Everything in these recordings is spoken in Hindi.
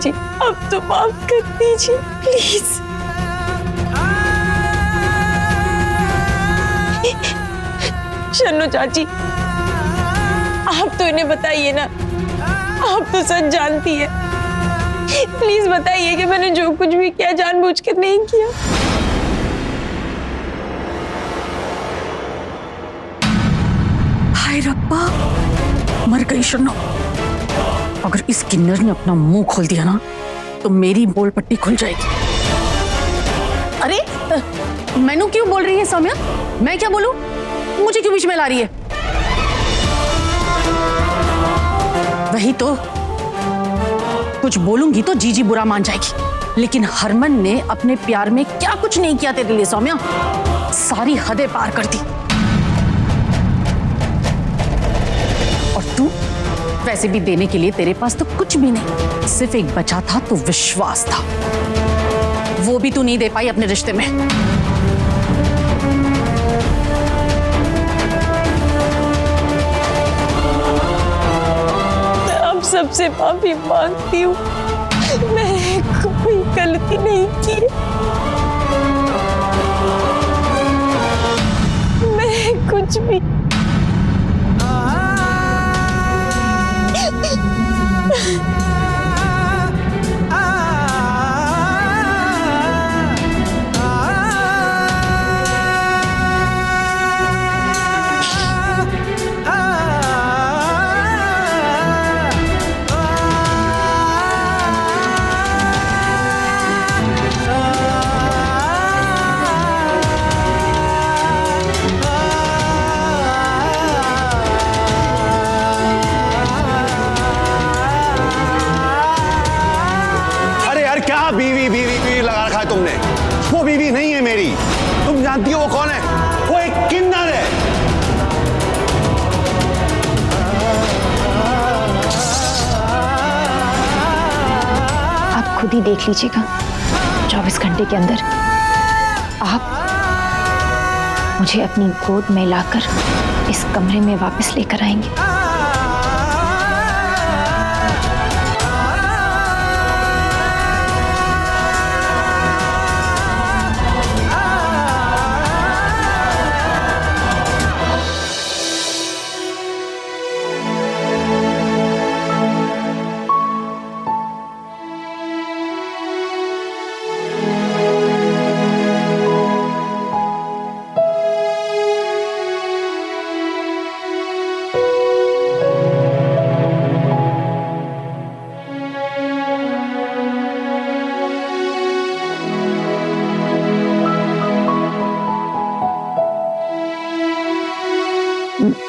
चाची, अब तो माफ कर दीजिए प्लीज। शन्नू चाची, आप तो इन्हें बताइए ना, आप तो सच जानती है। प्लीज बताइए कि मैंने जो कुछ भी किया जानबूझकर नहीं किया। हाय रब्बा, मर गई शन्नू। अगर इस किन्नर ने अपना मुंह खोल दिया ना तो मेरी बोल पट्टी खुल जाएगी। अरे मैनू क्यों बोल रही है सौम्या? मैं क्या बोलूं? मुझे क्यों बीच में ला रही है? वही तो, कुछ बोलूंगी तो जीजी बुरा मान जाएगी। लेकिन हरमन ने अपने प्यार में क्या कुछ नहीं किया तेरे लिए सौम्या, सारी हदें पार कर दी। और तू वैसे भी देने के लिए तेरे पास तो कुछ भी नहीं, सिर्फ एक बचा था तो विश्वास था, वो भी तू नहीं दे पाई अपने रिश्ते में। मैं आप सबसे माफी मांगती हूँ, मैंने कोई गलती नहीं की। मैं कुछ भी बीवी बीवी बीवी लगा रखा है तुमने। वो बीवी नहीं है मेरी, तुम जानती हो वो कौन है? वो एक किन्नर है। आप खुद ही देख लीजिएगा, 24 घंटे के अंदर आप मुझे अपनी गोद में लाकर इस कमरे में वापस लेकर आएंगे।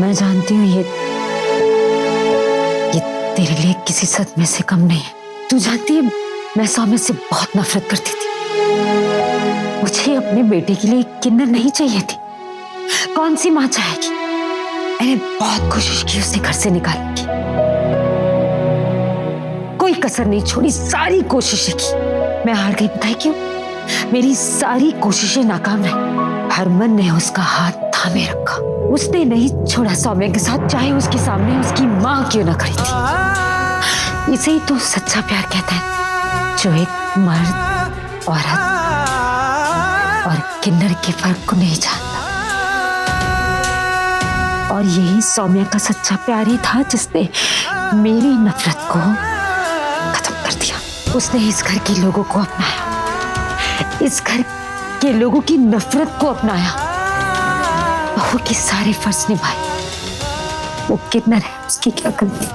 मैं जानती हूँ ये तेरे लिए किसी सदमे से कम नहीं है। तू जानती है मैं सौम्या से बहुत नफरत करती थी। मुझे अपने बेटे के लिए किन्नर नहीं चाहिए थी। कौन सी माँ चाहेगी? मैंने बहुत कोशिश की उसे घर से निकालने की, कोई कसर नहीं छोड़ी, सारी कोशिशें की। मैं हार गई, बताई क्यों? मेरी सारी कोशिशें नाकाम रही। हरमन ने उसका हाथ थामे रखा, उसने नहीं छोड़ा सौम्या के साथ, चाहे उसके सामने उसकी माँ क्यों ना खड़ी थी। इसे ही तो सच्चा प्यार कहते हैं, जो एक मर्द, औरत और किन्नर के फर्क को नहीं जानता। और यही सौम्या का सच्चा प्यार ही था जिसने मेरी नफरत को खत्म कर दिया। उसने इस घर के लोगों को अपनाया, इस घर के लोगों की नफरत को अपनाया, बहू के सारे फर्ज निभाए। वो किन्नर है, उसकी क्या गलती?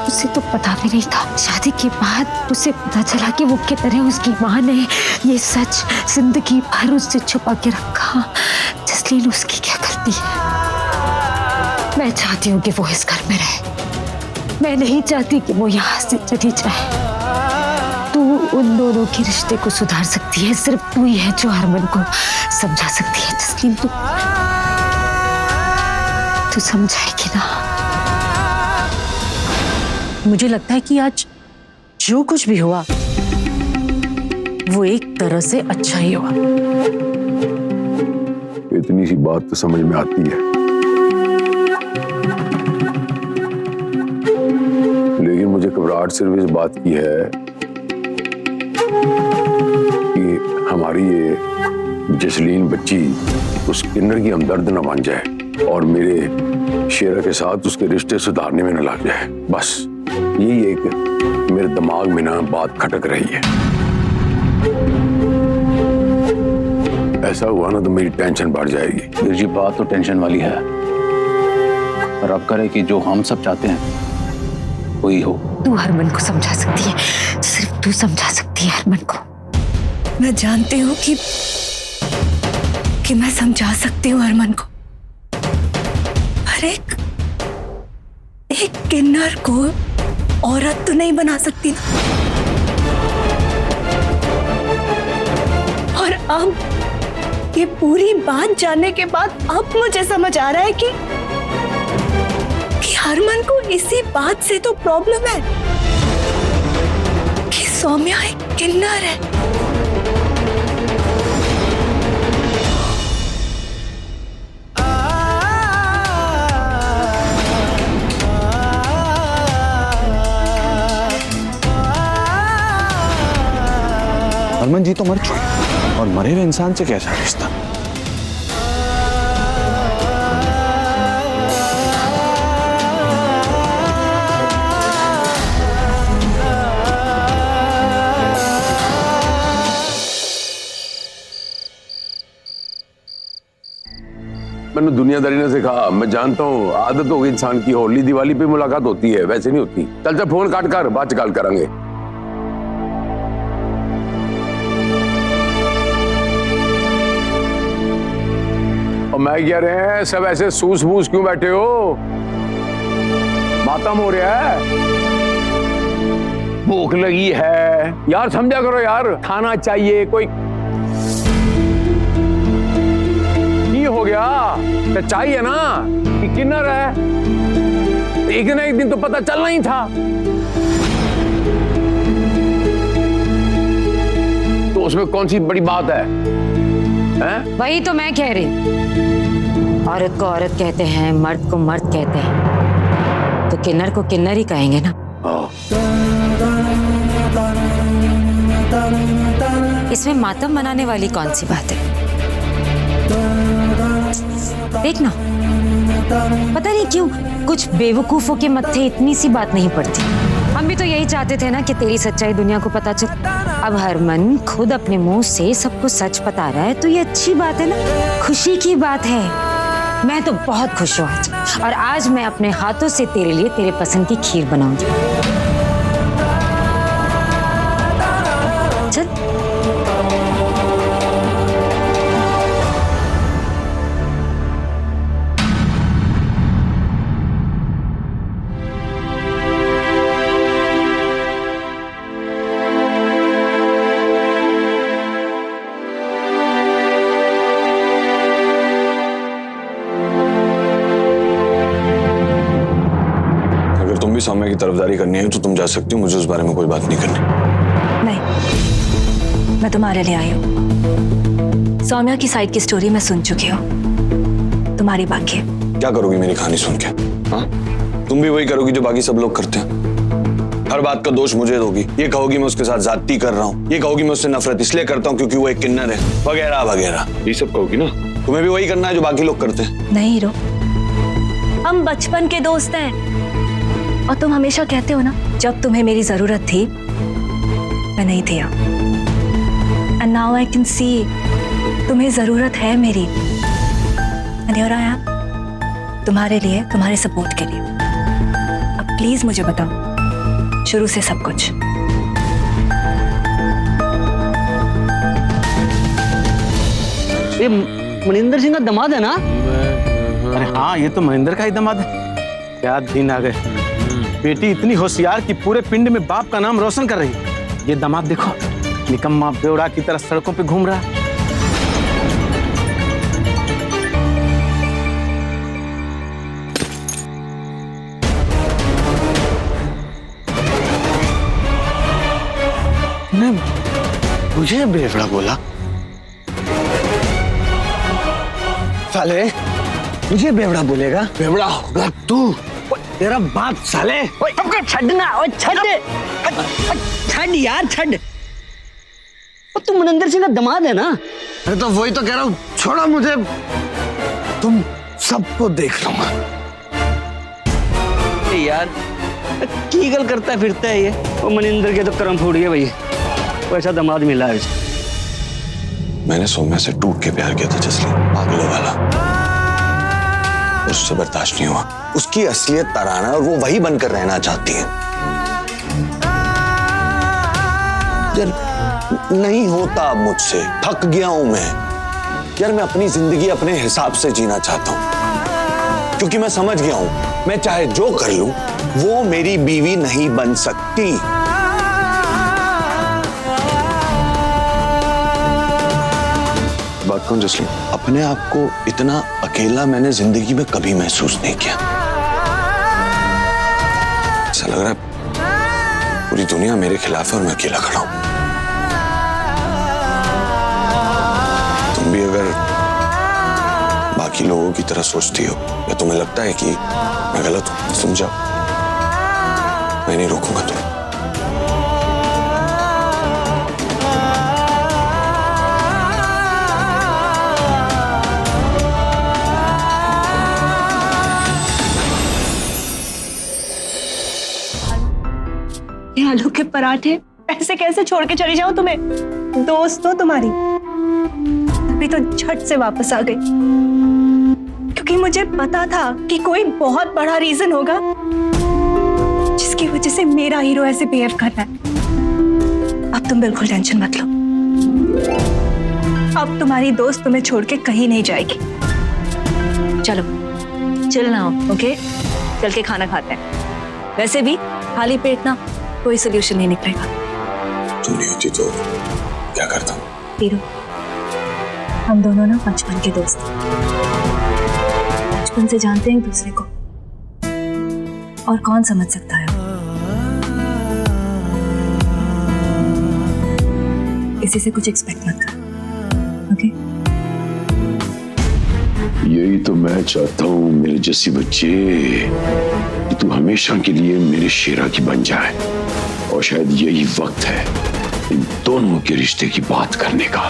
उसे तो पता भी नहीं था। शादी के बाद उसे पता चला कि वो किन्नर है। उसकी माँ ने ये सच जिंदगी भर उससे छुपा के रखा। जसलीन, उसकी क्या गलती है? मैं चाहती हूँ कि वो इस घर में रहे। मैं नहीं चाहती कि वो यहाँ से चली जाए। तू उन दोनों के रिश्ते को सुधार सकती है। सिर्फ तू ही है जो हरमन को समझा सकती है। जसलीन, तू समझाएगी ना? मुझे लगता है कि आज जो कुछ भी हुआ वो एक तरह से अच्छा ही हुआ। इतनी सी बात तो समझ में आती है, लेकिन मुझे घबराहट विराट सिर्फ इस बात की है कि हमारी ये जसलीन बच्ची उस किन्नर की हमदर्द न बन जाए और मेरे शेरा के साथ उसके रिश्ते सुधारने में न लग जाए। बस यही एक मेरे दिमाग में ना बात खटक रही है। ऐसा हुआ ना तो मेरी टेंशन बढ़ जाएगी। वीर जी, बात तो टेंशन वाली है, पर अब करे कि जो हम सब चाहते हैं वही हो। तू हरमन को समझा सकती है, सिर्फ तू समझा सकती है हरमन को। मैं जानती हूँ कि मैं समझा सकती हूँ हरमन को, पर एक किन्नर को औरत तो नहीं बना सकती ना। और अब ये पूरी बात जानने के बाद अब मुझे समझ आ रहा है कि हरमन को इसी बात से तो प्रॉब्लम है कि सौम्या एक किन्नर है। हरमन जी तो मर चुके और मरे हुए इंसान से कैसा रिश्ता? मैंने दुनियादारी ने सिखा, मैं जानता हूँ आदत होगी इंसान की, होली दिवाली पे मुलाकात होती है, वैसे नहीं होती। चल चल फोन काट कर, बाद कॉल करेंगे। और मैं कह रहे हैं सब ऐसे सूस बूस क्यों बैठे हो? मातम हो रहा है, भूख लगी है यार, समझा करो यार, खाना चाहिए। कोई हो गया तो चाहिए ना कि किन्नर है, एक ना एक दिन तो पता चलना ही था। तो उसमें कौन सी बड़ी बात है, हैं? वही तो मैं कह रही, औरत को औरत कहते हैं, मर्द को मर्द कहते हैं, तो किन्नर को किन्नर ही कहेंगे ना। इसमें मातम मनाने वाली कौन सी बात है? देखना, पता नहीं क्यों कुछ बेवकूफों के मत्थे इतनी सी बात नहीं पड़ती। हम भी तो यही चाहते थे ना कि तेरी सच्चाई दुनिया को पता चले। अब हरमन खुद अपने मुंह से सबको सच बता रहा है, तो ये अच्छी बात है ना, खुशी की बात है। मैं तो बहुत खुश हूँ आज, और आज मैं अपने हाथों से तेरे लिए तेरे पसंद की खीर बनाऊंगी। चल। तुम भी सौम्या की तरफदारी करनी है तो तुम जा सकती हो, मुझे उस बारे में कोई बात नहीं करनी। नहीं, मैं तुम्हारे लिए आई हूँ। सौम्या की साइड की स्टोरी मैं सुन चुकी हूँ, तुम्हारी बाकी है। क्या करोगी मेरी कहानी सुन के? हाँ, तुम भी वही करोगी जो बाकी सब लोग करते हैं। हर बात का दोष मुझे दोगी, ये कहोगी मैं उसके साथ जाती कर रहा हूँ, ये कहोगी मैं उससे नफरत इसलिए करता हूँ क्योंकि वो एक किन्नर है, वगैरह वगैरह, ये सब कहोगी ना। तुम्हें भी वही करना है जो बाकी लोग करते हैं। नहीं हीरो, हम बचपन के दोस्त हैं, और तुम हमेशा कहते हो ना, जब तुम्हें मेरी जरूरत थी मैं नहीं थी। And now I can see तुम्हें जरूरत है मेरी, एंड हियर आई एम, तुम्हारे लिए, तुम्हारे सपोर्ट के लिए। अब प्लीज मुझे बताओ शुरू से सब कुछ। ये मनिंदर सिंह का दामाद है ना? अरे हाँ, ये तो मनिंदर का ही दामाद है। क्या दिन आ गए, बेटी इतनी होशियार कि पूरे पिंड में बाप का नाम रोशन कर रही है। ये दामाद देखो, निकम्मा बेवड़ा की तरह सड़कों पे घूम रहा है। मुझे बेवड़ा बोला? साले, मुझे बेवड़ा बोलेगा? बेवड़ा होगा तू। तेरा बाप साले। हमको छड़ना, ओ छड़, छड़ यार छड़। ओ तू मनिंदर सिंह का दामाद है ना? अरे तो वही तो कह रहा हूँ, छोड़ो मुझे, तुम सबको देख लूंगा। यार की गल करता फिरता है ये। वो मनिंदर के तो कर्म फूट गए भाई, वो ऐसा दामाद मिला है उसे। मैंने सौम्या से टूट के प्यार किया था जसलीन, पागलों वाला। उससे बर्दाश्त नहीं हुआ। उसकी असलियत तराना और वो वही बनकर रहना चाहती है। यार नहीं होता अब मुझसे, थक गया हूं मैं। यार मैं अपनी जिंदगी अपने हिसाब से जीना चाहता हूं, क्योंकि मैं समझ गया हूं मैं चाहे जो कर लूं वो मेरी बीवी नहीं बन सकती। बात कौन जसलीन, अपने आप को इतना अकेला मैंने जिंदगी में कभी महसूस नहीं किया। ऐसा लग रहा है पूरी दुनिया मेरे खिलाफ है और मैं अकेला खड़ा हूं। तुम भी अगर बाकी लोगों की तरह सोचती हो या तुम्हें लगता है कि मैं गलत हूं तो समझाओ, मैं नहीं रोकूंगा तुम्हें। ये आलू के पराठे ऐसे कैसे छोड़ के चली जाऊं तुम्हें? दोस्त हो तुम्हारी, अभी तो झट से वापस आ गई, क्योंकि मुझे पता था कि कोई बहुत बड़ा रीजन होगा जिसकी वजह से मेरा हीरो ऐसे बिहेव कर रहा है। अब तुम बिल्कुल टेंशन मत लो, अब तुम्हारी दोस्त तुम्हें छोड़ के कहीं नहीं जाएगी। चलो चिल ना हो, ओके? चल के खाना खाते हैं। वैसे भी खाली पेट ना कोई सोल्यूशन नहीं निकलेगा। तुम नहीं होती तो क्या करता? हीरो, हम दोनों ना बचपन के दोस्त हैं, बचपन से जानते हैं एक दूसरे को, और कौन समझ सकता है किसी से कुछ एक्सपेक्ट मत कर, ओके? यही तो मैं चाहता हूँ मेरे जैसी बच्चे, कि तू हमेशा के लिए मेरे शेरा की बन जाए, और शायद यही वक्त है इन दोनों के रिश्ते की बात करने का।